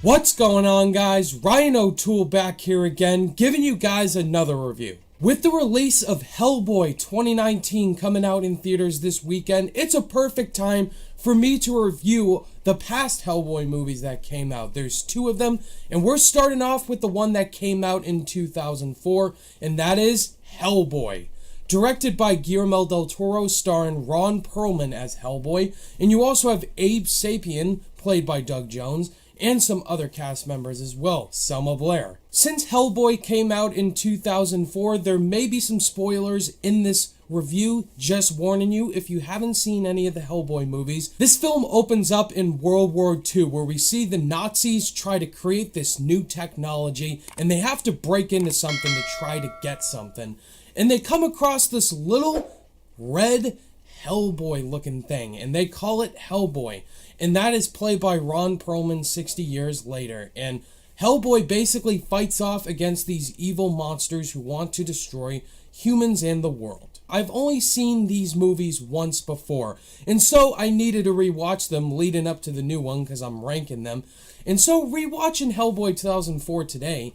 What's going on, guys? Ryan O'Toole back here again, giving you guys another review. With the release of Hellboy 2019 coming out in theaters this weekend, it's a perfect time for me to review the past Hellboy movies that came out. There's two of them, and we're starting off with the one that came out in 2004, and that is Hellboy. Directed by Guillermo del Toro, starring Ron Perlman as Hellboy, and you also have Abe Sapien, played by Doug Jones, and some other cast members as well, Selma Blair. Since Hellboy came out in 2004, there may be some spoilers in this review, just warning you if you haven't seen any of the Hellboy movies. This film opens up in World War II, where we see the Nazis try to create this new technology, and they have to break into something to try to get something. And they come across this little red Hellboy looking thing, and they call it Hellboy. And that is played by Ron Perlman 60 years later. And Hellboy basically fights off against these evil monsters who want to destroy humans and the world. I've only seen these movies once before, and so I needed to rewatch them leading up to the new one because I'm ranking them. And so rewatching Hellboy 2004 today,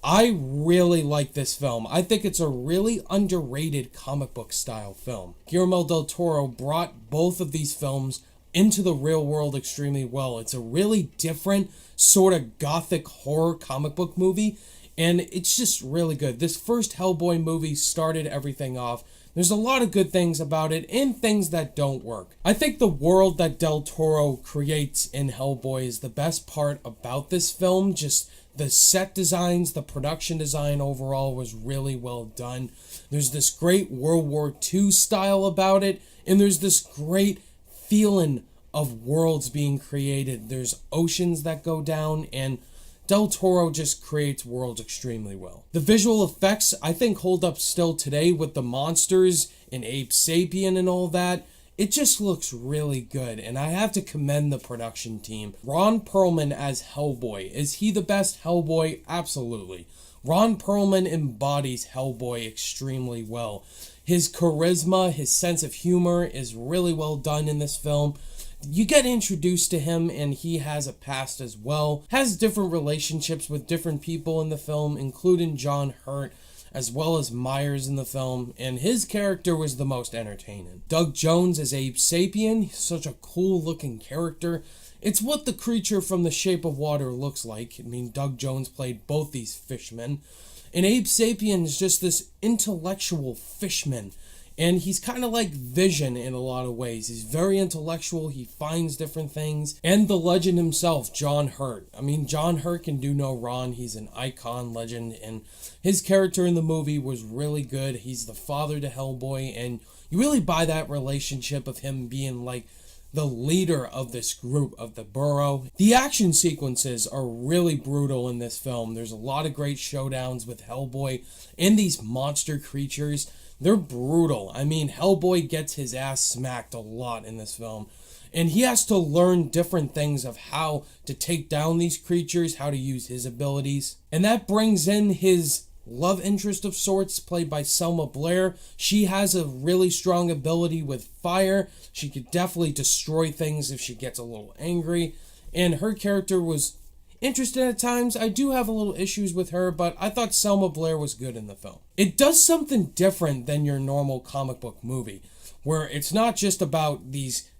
I really like this film. I think it's a really underrated comic book style film. Guillermo del Toro brought both of these films into the real world extremely well. It's a really different sort of gothic horror comic book movie, and it's just really good. This first Hellboy movie started everything off. There's a lot of good things about it and things that don't work. I think the world that del Toro creates in Hellboy is the best part about this film. Just the set designs, the production design overall was really well done. There's this great World War II style about it, and there's this great feeling of worlds being created. There's oceans that go down, and del Toro just creates worlds extremely well. The visual effects, I think, hold up still today with the monsters and Abe Sapien and all that. It just looks really good, and I have to commend the production team. Ron Perlman as Hellboy. Is he the best Hellboy? Absolutely. Ron Perlman embodies Hellboy extremely well. His charisma, his sense of humor is really well done in this film. You get introduced to him, and he has a past as well. Has different relationships with different people in the film, including John Hurt, as well as Myers in the film, and his character was the most entertaining. Doug Jones as Abe Sapien, he's such a cool looking character. It's what the creature from The Shape of Water looks like. I mean, Doug Jones played both these fishmen. And Abe Sapien is just this intellectual fishman. And he's kind of like Vision in a lot of ways. He's very intellectual. He finds different things. And the legend himself, John Hurt. I mean, John Hurt can do no wrong. He's an icon legend. And his character in the movie was really good. He's the father to Hellboy. And you really buy that relationship of him being like the leader of this group of the Burrow. The action sequences are really brutal in this film. There's a lot of great showdowns with Hellboy and these monster creatures. They're brutal. I mean, Hellboy gets his ass smacked a lot in this film. And he has to learn different things of how to take down these creatures, how to use his abilities. And that brings in his love interest of sorts, played by Selma Blair. She has a really strong ability with fire. She could definitely destroy things if she gets a little angry. And her character was interesting at times. I do have a little issues with her, but I thought Selma Blair was good in the film. It does something different than your normal comic book movie, where it's not just about these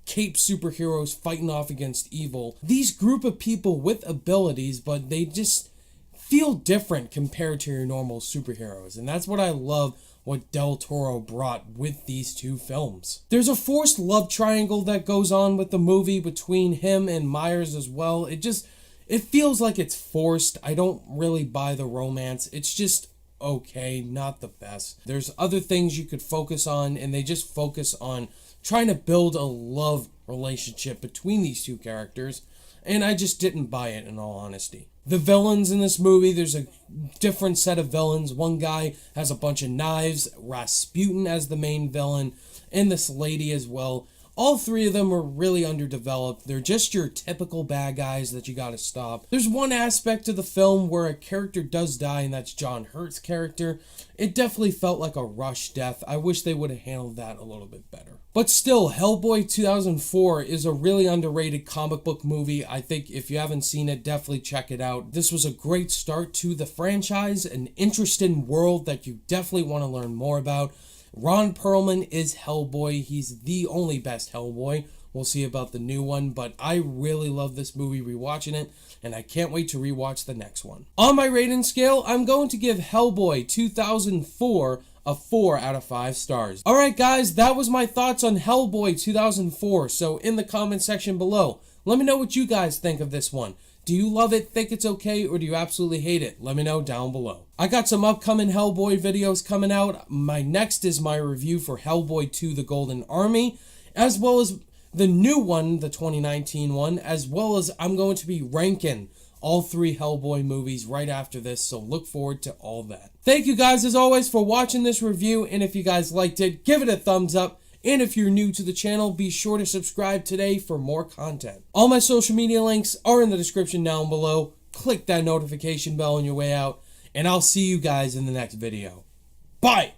cape superheroes fighting off against evil. These group of people with abilities, but they just feel different compared to your normal superheroes. And that's what I love what del Toro brought with these two films. There's a forced love triangle that goes on with the movie between him and Myers as well. It feels like it's forced. I don't really buy the romance. It's just okay, not the best. There's other things you could focus on, and they just focus on trying to build a love relationship between these two characters, and I just didn't buy it in all honesty. The villains in this movie, there's a different set of villains. One guy has a bunch of knives, Rasputin as the main villain, and this lady as well. All three of them were really underdeveloped. They're just your typical bad guys that you gotta stop. There's one aspect of the film where a character does die, and that's John Hurt's character. It definitely felt like a rushed death. I wish they would have handled that a little bit better. But still, Hellboy 2004 is a really underrated comic book movie. I think if you haven't seen it, definitely check it out. This was a great start to the franchise, an interesting world that you definitely want to learn more about. Ron Perlman is Hellboy. He's the only best Hellboy. We'll see about the new one, but I really love this movie rewatching it, and I can't wait to rewatch the next one. On my rating scale, I'm going to give Hellboy 2004 a 4 out of 5 stars. Alright guys, that was my thoughts on Hellboy 2004, so in the comment section below, let me know what you guys think of this one. Do you love it, think it's okay, or do you absolutely hate it? Let me know down below. I got some upcoming Hellboy videos coming out. My next is my review for Hellboy 2 The Golden Army, as well as the new one, the 2019 one, as well as I'm going to be ranking all 3 Hellboy movies right after this, so look forward to all that. Thank you guys as always for watching this review, and if you guys liked it, give it a thumbs up. And if you're new to the channel, be sure to subscribe today for more content. All my social media links are in the description down below. Click that notification bell on your way out, and I'll see you guys in the next video. Bye!